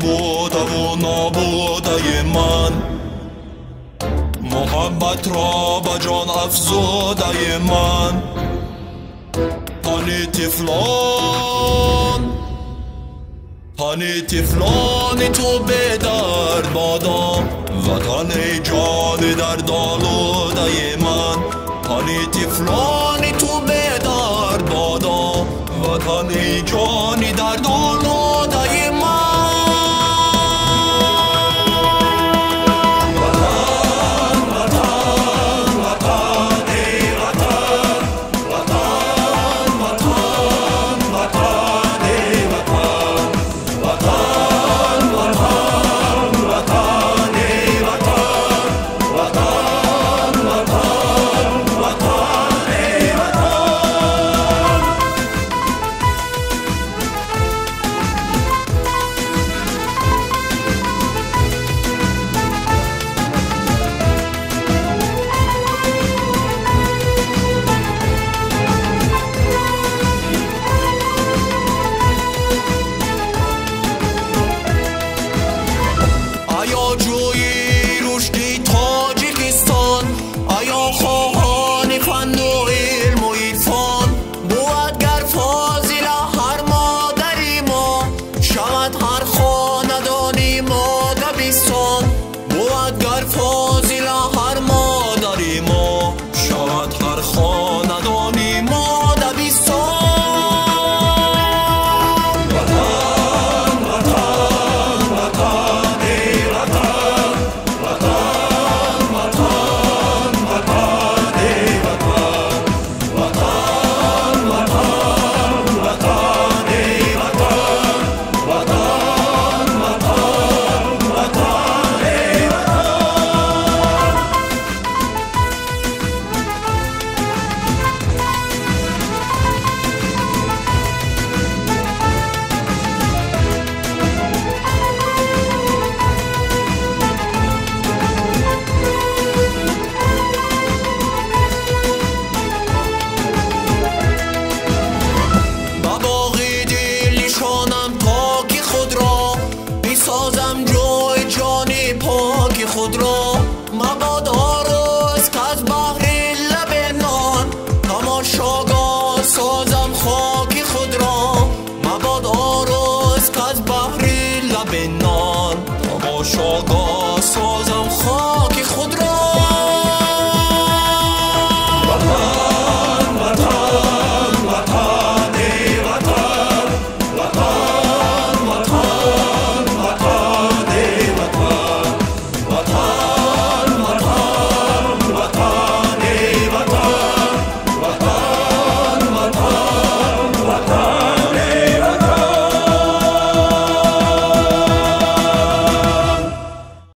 بوده و نابوده من، محبت را به جان افزوده من. تن تفلان تو به درد بادا، وطن جان درد آلوده من. تن تفلان تو به درد بادا، وطن جان درد آلوده من. آیا جوی رشدی تاجیکستان، آیا خواهان فن و علم و عرفان، بود گر فاضل هر مادری ما، شود هر خاندانی ما دبستان. بود گر فاضل هر مادری ما، شود هر خاندانی ما دبستان. سازم جای جان پاک خود را، مبادا روز که از بحر لب نان، تماشاگاه سازم خاک خود را. مبادا روز که از بحر لب نان، تماشاگاه سازم